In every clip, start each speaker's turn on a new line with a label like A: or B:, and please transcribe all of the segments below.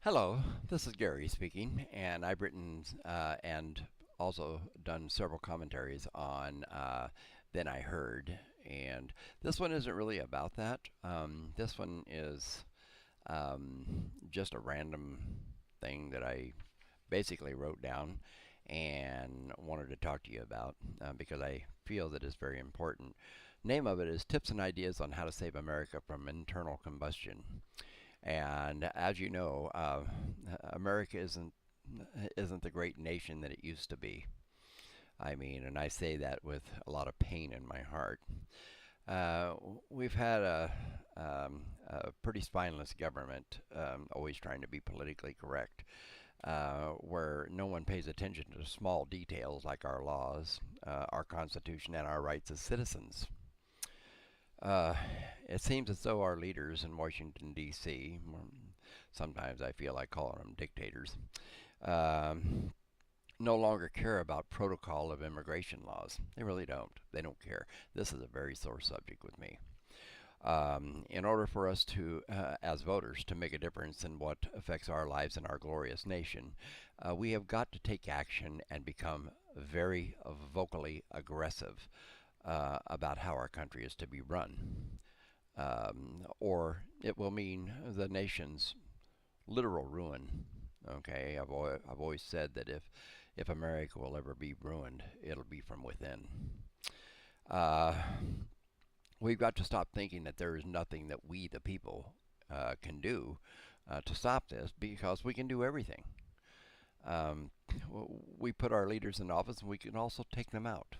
A: Hello, this is Gary speaking, and I've written and also done several commentaries on Then I Heard. And this one isn't really about that. This one is just a random thing that I basically wrote down and wanted to talk to you about because I feel that it's very important. Name of it is Tips and Ideas on How to Save America from Internal Combustion. And as you know, America isn't the great nation that it used to be. I mean, and I say that with a lot of pain in my heart. Uh, we've had a pretty spineless government, always trying to be politically correct, where no one pays attention to small details like our laws, our Constitution, and our rights as citizens. Uh, it seems as though our leaders in Washington, D.C., sometimes I feel like calling them dictators, um, no longer care about protocol of immigration laws. They really don't. They don't care. This is a very sore subject with me. In order for us to, as voters, to make a difference in what affects our lives in our glorious nation, we have got to take action and become very vocally aggressive about how our country is to be run. Or it will mean the nation's literal ruin. Okay, I've always said that if America will ever be ruined, it'll be from within. Uh, we've got to stop thinking that there is nothing that we, the people, can do to stop this because we can do everything. Um, we put our leaders in office and we can also take them out.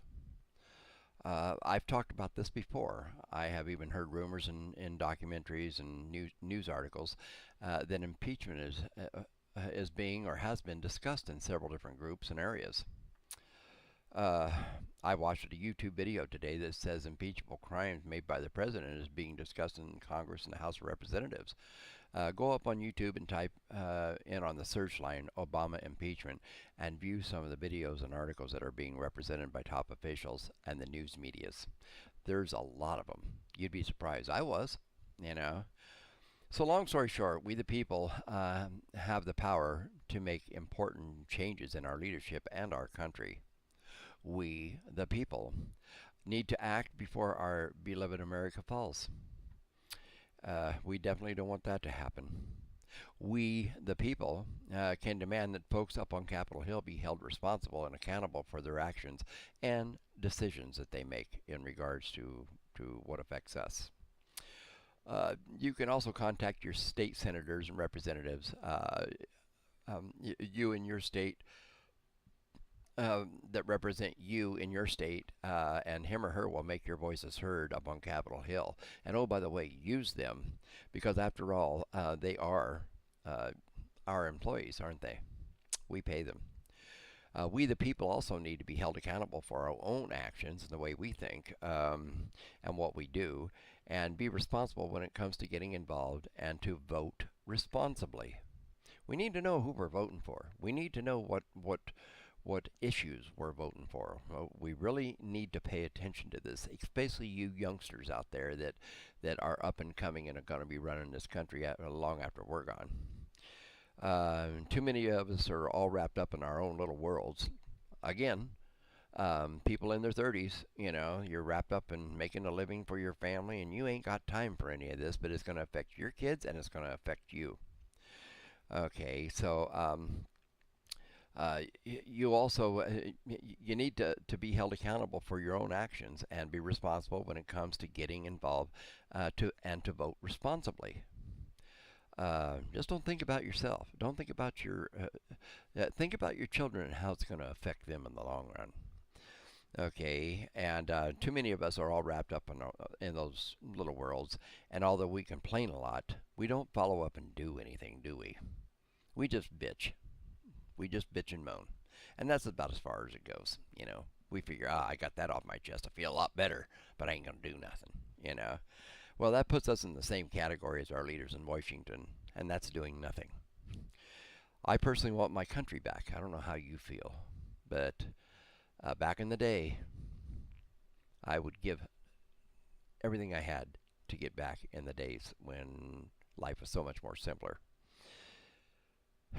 A: I've talked about this before. I have even heard rumors in documentaries and news articles that impeachment is being or has been discussed in several different groups and areas. Uh, I watched a YouTube video today that says impeachable crimes made by the president is being discussed in Congress and the House of Representatives. Go up on YouTube and type in on the search line Obama impeachment and view some of the videos and articles that are being represented by top officials and the news medias. There's a lot of them. You'd be surprised. I was, you know. So long story short, we the people have the power to make important changes in our leadership and our country. We, the people, need to act before our beloved America falls. We definitely don't want that to happen. We, the people, can demand that folks up on Capitol Hill be held responsible and accountable for their actions and decisions that they make in regards to what affects us. You can also contact your state senators and representatives. You in your state that represent you in your state, and him or her will make your voices heard up on Capitol Hill. And oh, by the way, use them because after all, they are our employees, aren't they? We pay them. We, the people, also need to be held accountable for our own actions and the way we think and what we do, and be responsible when it comes to getting involved and to vote responsibly. We need to know who we're voting for. We need to know what issues we're voting for. We really need to pay attention to this, especially you youngsters out there that are up and coming and are going to be running this country long after we're gone. Too many of us are all wrapped up in our own little worlds. Again, people in their 30s, you're wrapped up in making a living for your family and you ain't got time for any of this, but it's going to affect your kids and it's going to affect you. Okay, so you also you need to be held accountable for your own actions and be responsible when it comes to getting involved to vote responsibly. Just don't think about yourself. Don't think about think about your children and how it's going to affect them in the long run. Okay, and too many of us are all wrapped up in those little worlds. And although we complain a lot, we don't follow up and do anything, do we? We just bitch. We just bitch and moan, and that's about as far as it goes. We figure, I got that off my chest. I feel a lot better, but I ain't gonna do nothing. Well, that puts us in the same category as our leaders in Washington, and that's doing nothing. I personally want my country back. I don't know how you feel, but back in the day, I would give everything I had to get back in the days when life was so much more simpler.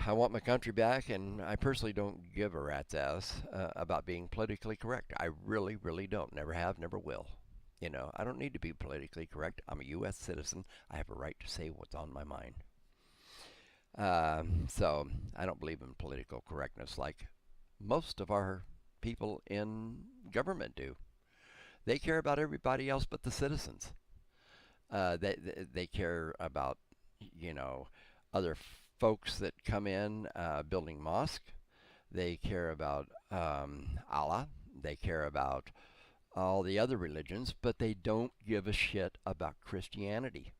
A: I want my country back, and I personally don't give a rat's ass about being politically correct. I really, really don't. Never have, never will. You know, I don't need to be politically correct. I'm a U.S. citizen. I have a right to say what's on my mind. So I don't believe in political correctness like most of our people in government do. They care about everybody else but the citizens. They care about, you know, other folks that come in building mosque. They care about Allah. They care about all the other religions, but they don't give a shit about Christianity.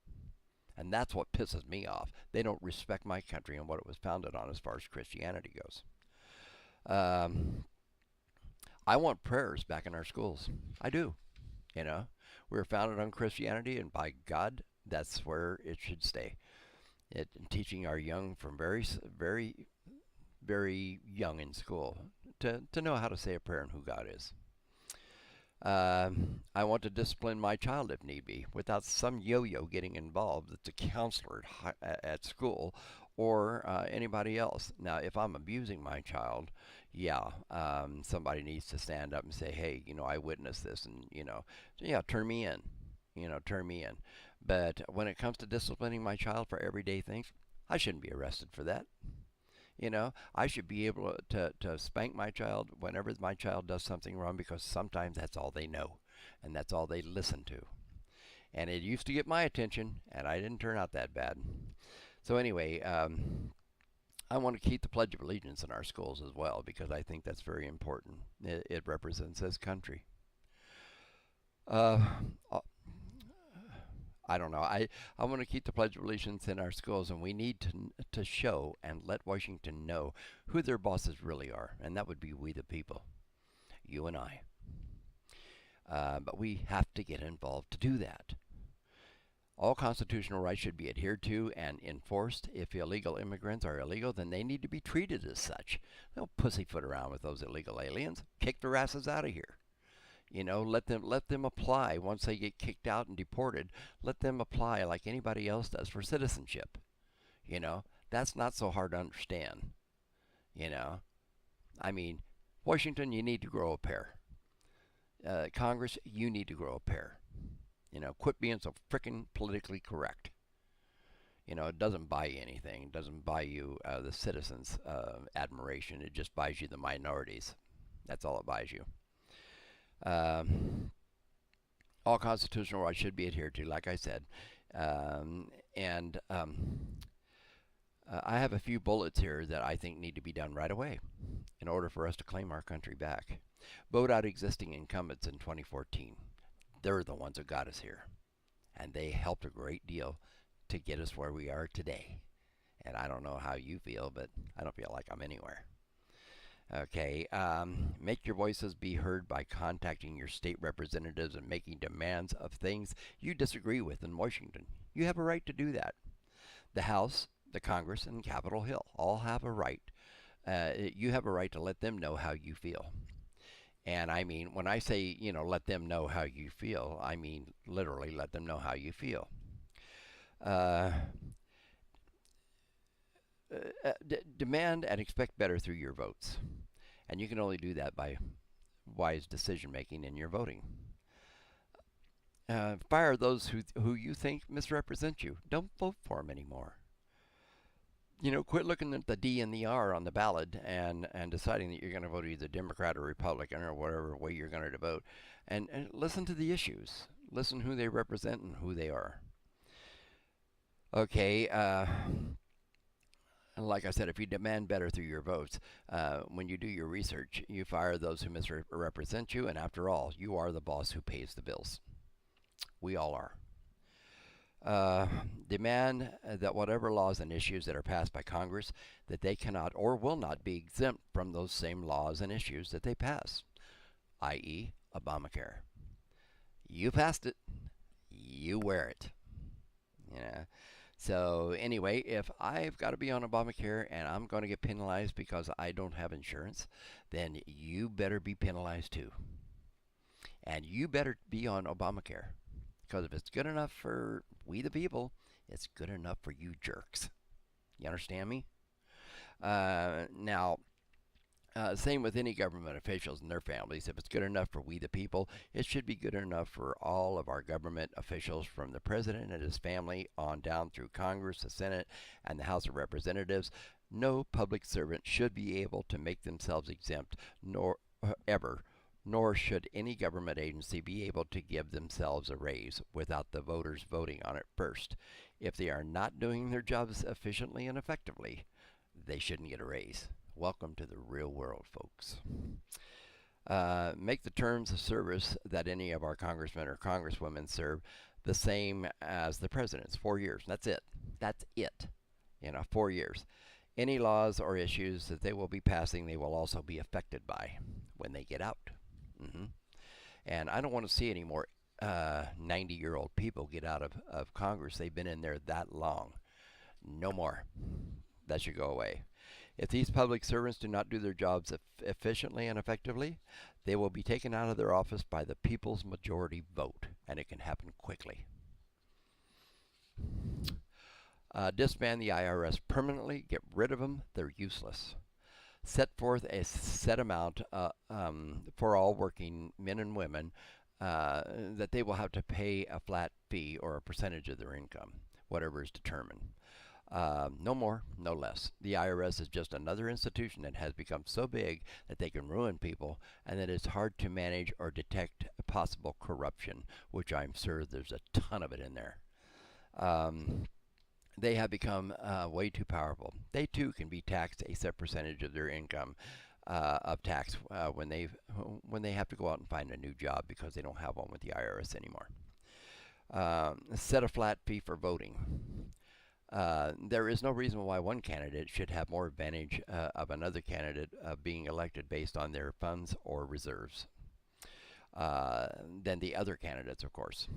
A: And that's what pisses me off. They don't respect my country and what it was founded on as far as Christianity goes. Um, I want prayers back in our schools. I do. You know, we were founded on Christianity, and by God, that's where it should stay. Teaching our young from very young in school to know how to say a prayer and who God is. I want to discipline my child if need be, without some yo-yo getting involved. That's a counselor at school or anybody else. Now, if I'm abusing my child, yeah, somebody needs to stand up and say, hey, you know, I witnessed this, and yeah, turn me in. Turn me in. But when it comes to disciplining my child for everyday things, I shouldn't be arrested for that. I should be able to spank my child whenever my child does something wrong, because sometimes that's all they know and that's all they listen to. And it used to get my attention, and I didn't turn out that bad. So anyway, I want to keep the Pledge of Allegiance in our schools as well, because I think that's very important. It represents this country. Uh, I don't know. I want to keep the Pledge of Allegiance in our schools, and we need to show and let Washington know who their bosses really are, and that would be we the people, you and I. But we have to get involved to do that. All constitutional rights should be adhered to and enforced. If illegal immigrants are illegal, then they need to be treated as such. Don't pussyfoot around with those illegal aliens. Kick their asses out of here. Let them apply once they get kicked out and deported. Let them apply like anybody else does for citizenship. That's not so hard to understand. I mean, Washington, you need to grow a pair. Congress, you need to grow a pair. Quit being so frickin' politically correct. It doesn't buy you anything. It doesn't buy you the citizens' admiration. It just buys you the minorities. That's all it buys you. All constitutional rights should be adhered to, like I said. And I have a few bullets here that I think need to be done right away in order for us to claim our country back. Vote out existing incumbents in 2014. They're the ones that got us here. And they helped a great deal to get us where we are today. And I don't know how you feel, but I don't feel like I'm anywhere. Okay, make your voices be heard by contacting your state representatives and making demands of things you disagree with in Washington. You have a right to do that. The House, the Congress, and Capitol Hill all have a right. You have a right to let them know how you feel. And I mean, when I say, let them know how you feel, I mean literally let them know how you feel. Demand and expect better through your votes. And you can only do that by wise decision making in your voting. Fire those who you think misrepresent you. Don't vote for them anymore. Quit looking at the D and the R on the ballot and deciding that you're going to vote either Democrat or Republican or whatever way you're going to vote. And listen to the issues. Listen who they represent and who they are. Okay, like I said, if you demand better through your votes, when you do your research, you fire those who misrepresent you, and after all, you are the boss who pays the bills. We all are. Demand that whatever laws and issues that are passed by Congress, that they cannot or will not be exempt from those same laws and issues that they pass, i.e. Obamacare. You passed it. You wear it. Yeah. So anyway, if I've got to be on Obamacare and I'm going to get penalized because I don't have insurance, then you better be penalized too. And you better be on Obamacare. Because if it's good enough for we the people, it's good enough for you jerks. You understand me? Now, same with any government officials and their families. If it's good enough for we the people, it should be good enough for all of our government officials, from the president and his family on down through Congress, the Senate, and the House of Representatives. No public servant should be able to make themselves exempt, nor ever, nor should any government agency be able to give themselves a raise without the voters voting on it first. If they are not doing their jobs efficiently and effectively, they shouldn't get a raise. Welcome to the real world, folks. Make the terms of service that any of our congressmen or congresswomen serve the same as the president's, 4 years. That's it. That's it. 4 years. Any laws or issues that they will be passing, they will also be affected by when they get out. And I don't want to see any more 90-year-old people get out of Congress. They've been in there that long. No more. That should go away. If these public servants do not do their jobs efficiently and effectively, they will be taken out of their office by the people's majority vote, and it can happen quickly. Disband the IRS permanently. Get rid of them. They're useless. Set forth a set amount for all working men and women that they will have to pay a flat fee or a percentage of their income, whatever is determined. No more, no less. The IRS is just another institution that has become so big that they can ruin people, and that it's hard to manage or detect possible corruption, which I'm sure there's a ton of it in there. They have become way too powerful. They too can be taxed a set percentage of their income of tax when they have to go out and find a new job because they don't have one with the IRS anymore. Set a flat fee for voting. There is no reason why one candidate should have more advantage of another candidate being elected based on their funds or reserves than the other candidates, of course.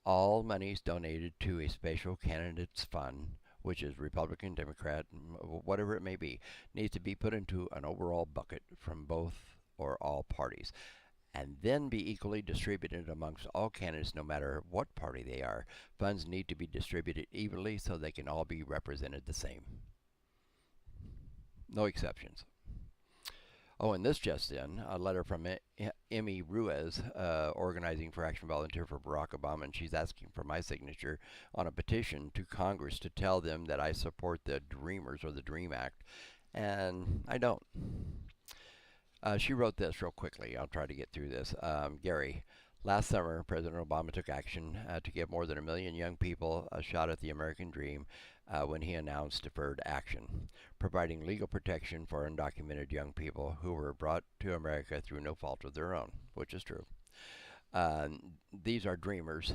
A: All monies donated to a special candidates fund, which is Republican, Democrat, whatever it may be, needs to be put into an overall bucket from both or all parties, and then be equally distributed amongst all candidates, no matter what party they are. Funds need to be distributed evenly so they can all be represented the same. No exceptions. Oh, and this just in, a letter from Emmy Ruiz, Organizing for Action volunteer for Barack Obama, and she's asking for my signature on a petition to Congress to tell them that I support the Dreamers or the DREAM Act, and I don't. She wrote this real quickly. I'll try to get through this. Gary, last summer, President Obama took action to give more than 1 million young people a shot at the American dream when he announced deferred action, providing legal protection for undocumented young people who were brought to America through no fault of their own, which is true. These are dreamers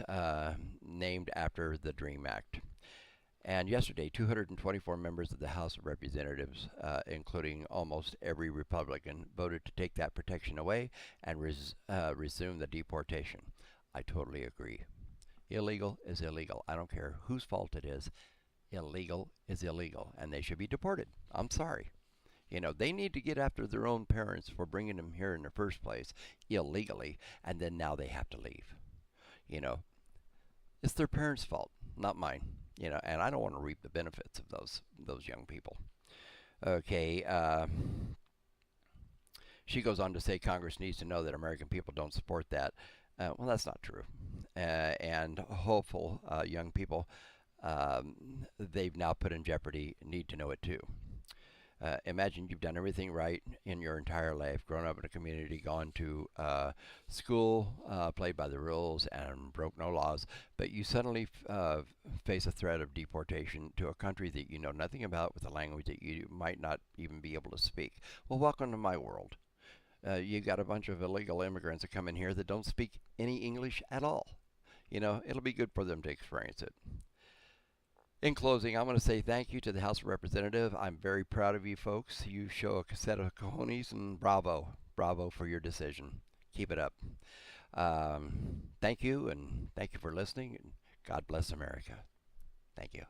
A: named after the DREAM Act. And yesterday, 224 members of the House of Representatives, including almost every Republican, voted to take that protection away and resume the deportation. I totally agree. Illegal is illegal. I don't care whose fault it is. Illegal is illegal, and they should be deported. I'm sorry. They need to get after their own parents for bringing them here in the first place illegally, and then now they have to leave. It's their parents' fault, not mine. And I don't want to reap the benefits of those young people. Okay. She goes on to say Congress needs to know that American people don't support that. Well, that's not true. And hopeful young people they've now put in jeopardy need to know it too. Imagine you've done everything right in your entire life, grown up in a community, gone to school, played by the rules, and broke no laws, but you suddenly face a threat of deportation to a country that you know nothing about, with a language that you might not even be able to speak. Well, welcome to my world. You got a bunch of illegal immigrants that come in here that don't speak any English at all. It'll be good for them to experience it. In closing, I'm going to say thank you to the House of Representatives. I'm very proud of you folks. You show a set of cojones, and bravo. Bravo for your decision. Keep it up. Thank you, and thank you for listening. And God bless America. Thank you.